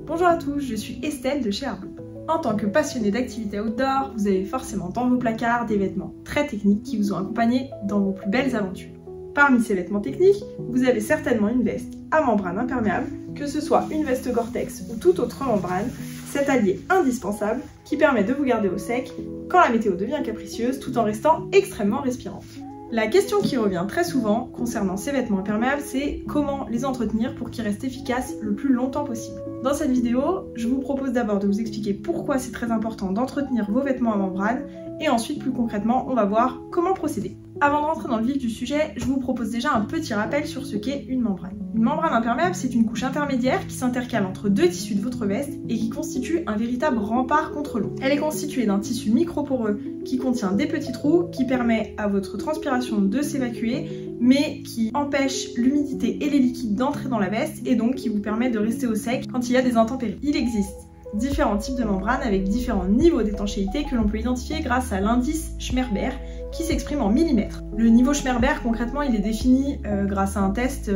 Bonjour à tous, je suis Estelle de chez Arblou. En tant que passionnée d'activités outdoor, vous avez forcément dans vos placards des vêtements très techniques qui vous ont accompagné dans vos plus belles aventures. Parmi ces vêtements techniques, vous avez certainement une veste à membrane imperméable, que ce soit une veste Gore-Tex ou toute autre membrane, cet allié indispensable qui permet de vous garder au sec quand la météo devient capricieuse tout en restant extrêmement respirante. La question qui revient très souvent concernant ces vêtements imperméables, c'est comment les entretenir pour qu'ils restent efficaces le plus longtemps possible. Dans cette vidéo, je vous propose d'abord de vous expliquer pourquoi c'est très important d'entretenir vos vêtements à membrane et ensuite plus concrètement, on va voir comment procéder. Avant de rentrer dans le vif du sujet, je vous propose déjà un petit rappel sur ce qu'est une membrane. Une membrane imperméable, c'est une couche intermédiaire qui s'intercale entre deux tissus de votre veste et qui constitue un véritable rempart contre l'eau. Elle est constituée d'un tissu microporeux qui contient des petits trous qui permet à votre transpiration de s'évacuer mais qui empêche l'humidité et les liquides d'entrer dans la veste et donc qui vous permet de rester au sec quand il y a des intempéries. Il existe différents types de membranes avec différents niveaux d'étanchéité que l'on peut identifier grâce à l'indice Schmerber qui s'exprime en millimètres. Le niveau Schmerber, concrètement, il est défini grâce à un test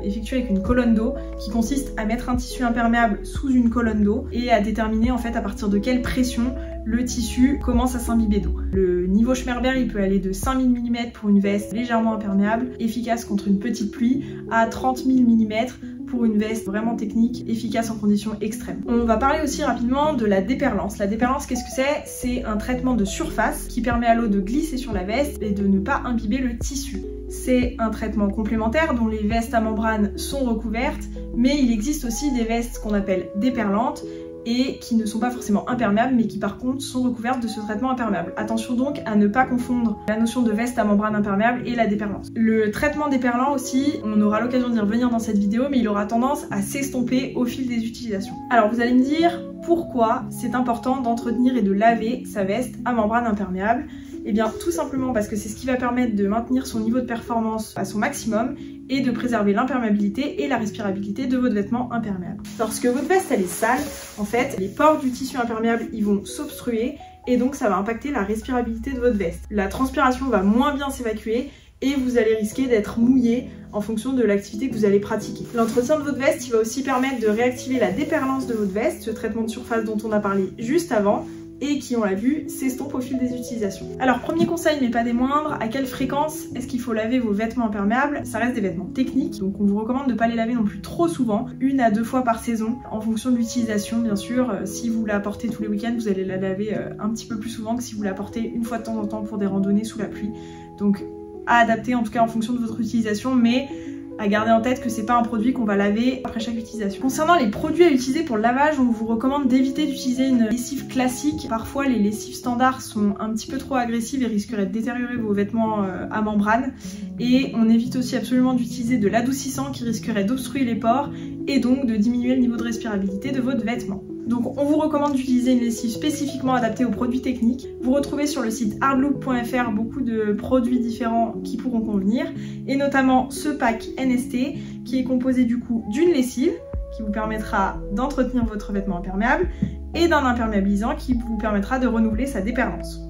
effectué avec une colonne d'eau qui consiste à mettre un tissu imperméable sous une colonne d'eau et à déterminer en fait à partir de quelle pression le tissu commence à s'imbiber d'eau. Le niveau Schmerber, il peut aller de 5000 mm pour une veste légèrement imperméable, efficace contre une petite pluie, à 30 000 mm pour une veste vraiment technique, efficace en conditions extrêmes. On va parler aussi rapidement de la déperlance. La déperlance, qu'est-ce que c'est? C'est un traitement de surface qui permet à l'eau de glisser sur la veste et de ne pas imbiber le tissu. C'est un traitement complémentaire dont les vestes à membrane sont recouvertes, mais il existe aussi des vestes qu'on appelle déperlantes et qui ne sont pas forcément imperméables mais qui par contre sont recouvertes de ce traitement imperméable. Attention donc à ne pas confondre la notion de veste à membrane imperméable et la déperlance. Le traitement déperlant aussi, on aura l'occasion d'y revenir dans cette vidéo, mais il aura tendance à s'estomper au fil des utilisations. Alors vous allez me dire pourquoi c'est important d'entretenir et de laver sa veste à membrane imperméable? Eh bien tout simplement parce que c'est ce qui va permettre de maintenir son niveau de performance à son maximum et de préserver l'imperméabilité et la respirabilité de votre vêtement imperméable. Lorsque votre veste elle est sale, en fait, les pores du tissu imperméable ils vont s'obstruer et donc ça va impacter la respirabilité de votre veste. La transpiration va moins bien s'évacuer et vous allez risquer d'être mouillé en fonction de l'activité que vous allez pratiquer. L'entretien de votre veste il va aussi permettre de réactiver la déperlance de votre veste, ce traitement de surface dont on a parlé juste avant, et qui, on l'a vu, s'estompe au fil des utilisations. Alors premier conseil mais pas des moindres, à quelle fréquence est-ce qu'il faut laver vos vêtements imperméables? Ça reste des vêtements techniques, donc on vous recommande de ne pas les laver non plus trop souvent, 1 à 2 fois par saison, en fonction de l'utilisation bien sûr. Si vous la portez tous les week-ends, vous allez la laver un petit peu plus souvent que si vous la portez une fois de temps en temps pour des randonnées sous la pluie. Donc à adapter en tout cas en fonction de votre utilisation, mais à garder en tête que c'est pas un produit qu'on va laver après chaque utilisation. Concernant les produits à utiliser pour le lavage, on vous recommande d'éviter d'utiliser une lessive classique. Parfois les lessives standards sont un petit peu trop agressives et risqueraient de détériorer vos vêtements à membrane. Et on évite aussi absolument d'utiliser de l'adoucissant qui risquerait d'obstruer les pores et donc de diminuer le niveau de respirabilité de votre vêtement. Donc on vous recommande d'utiliser une lessive spécifiquement adaptée aux produits techniques. Vous retrouvez sur le site hardlook.fr beaucoup de produits différents qui pourront convenir, et notamment ce pack NST qui est composé du coup d'une lessive qui vous permettra d'entretenir votre vêtement imperméable et d'un imperméabilisant qui vous permettra de renouveler sa déperlance.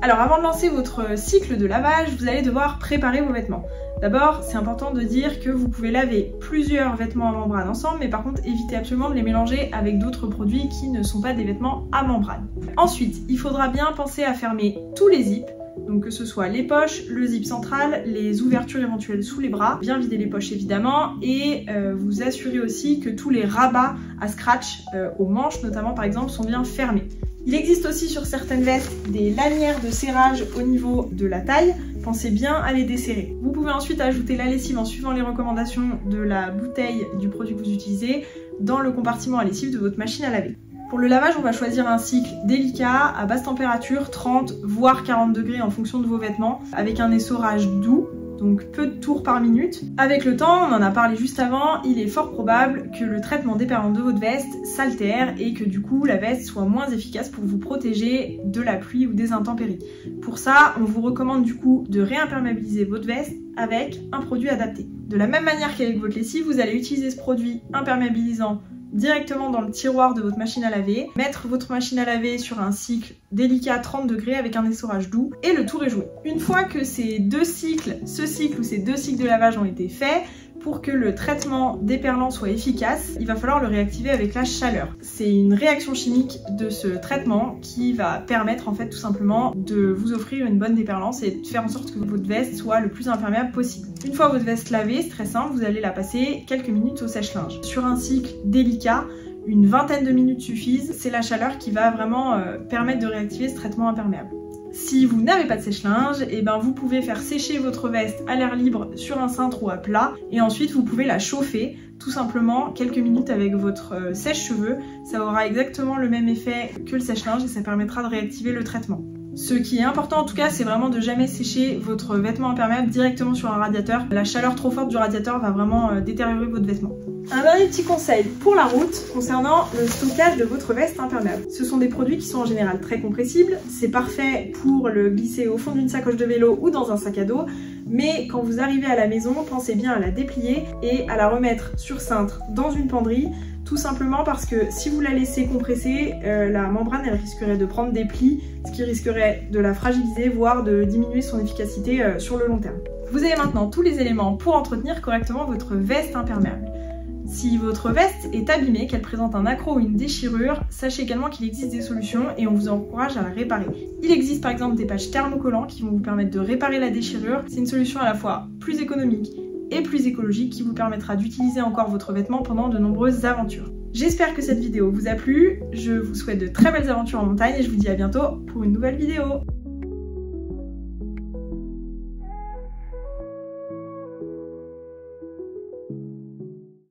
Alors avant de lancer votre cycle de lavage, vous allez devoir préparer vos vêtements. D'abord, c'est important de dire que vous pouvez laver plusieurs vêtements à membrane ensemble, mais par contre, évitez absolument de les mélanger avec d'autres produits qui ne sont pas des vêtements à membrane. Ensuite, il faudra bien penser à fermer tous les zips, donc que ce soit les poches, le zip central, les ouvertures éventuelles sous les bras, bien vider les poches évidemment, et vous assurer aussi que tous les rabats à scratch, aux manches notamment par exemple, sont bien fermés. Il existe aussi sur certaines vestes des lanières de serrage au niveau de la taille, pensez bien à les desserrer. Vous pouvez ensuite ajouter la lessive en suivant les recommandations de la bouteille du produit que vous utilisez dans le compartiment à lessive de votre machine à laver. Pour le lavage, on va choisir un cycle délicat, à basse température, 30 voire 40 degrés en fonction de vos vêtements, avec un essorage doux, donc peu de tours par minute. Avec le temps, on en a parlé juste avant, il est fort probable que le traitement déperlant de votre veste s'altère et que du coup la veste soit moins efficace pour vous protéger de la pluie ou des intempéries. Pour ça, on vous recommande du coup de réimperméabiliser votre veste avec un produit adapté. De la même manière qu'avec votre lessive, vous allez utiliser ce produit imperméabilisant directement dans le tiroir de votre machine à laver, mettre votre machine à laver sur un cycle délicat à 30 degrés avec un essorage doux et le tour est joué. Une fois que ces deux cycles, ce cycle ou ces deux cycles de lavage ont été faits, pour que le traitement déperlant soit efficace, il va falloir le réactiver avec la chaleur. C'est une réaction chimique de ce traitement qui va permettre en fait tout simplement de vous offrir une bonne déperlance et de faire en sorte que votre veste soit le plus imperméable possible. Une fois votre veste lavée, c'est très simple, vous allez la passer quelques minutes au sèche-linge. Sur un cycle délicat, une vingtaine de minutes suffisent, c'est la chaleur qui va vraiment permettre de réactiver ce traitement imperméable. Si vous n'avez pas de sèche-linge, et ben vous pouvez faire sécher votre veste à l'air libre sur un cintre ou à plat et ensuite vous pouvez la chauffer tout simplement quelques minutes avec votre sèche-cheveux. Ça aura exactement le même effet que le sèche-linge et ça permettra de réactiver le traitement. Ce qui est important en tout cas, c'est vraiment de jamais sécher votre vêtement imperméable directement sur un radiateur. La chaleur trop forte du radiateur va vraiment détériorer votre vêtement. Un dernier petit conseil pour la route concernant le stockage de votre veste imperméable. Ce sont des produits qui sont en général très compressibles. C'est parfait pour le glisser au fond d'une sacoche de vélo ou dans un sac à dos. Mais quand vous arrivez à la maison, pensez bien à la déplier et à la remettre sur cintre dans une penderie. Tout simplement parce que si vous la laissez compresser, la membrane elle risquerait de prendre des plis, ce qui risquerait de la fragiliser, voire de diminuer son efficacité sur le long terme. Vous avez maintenant tous les éléments pour entretenir correctement votre veste imperméable. Si votre veste est abîmée, qu'elle présente un accroc ou une déchirure, sachez également qu'il existe des solutions et on vous encourage à la réparer. Il existe par exemple des patchs thermocollants qui vont vous permettre de réparer la déchirure. C'est une solution à la fois plus économique et plus écologique qui vous permettra d'utiliser encore votre vêtement pendant de nombreuses aventures. J'espère que cette vidéo vous a plu, je vous souhaite de très belles aventures en montagne et je vous dis à bientôt pour une nouvelle vidéo.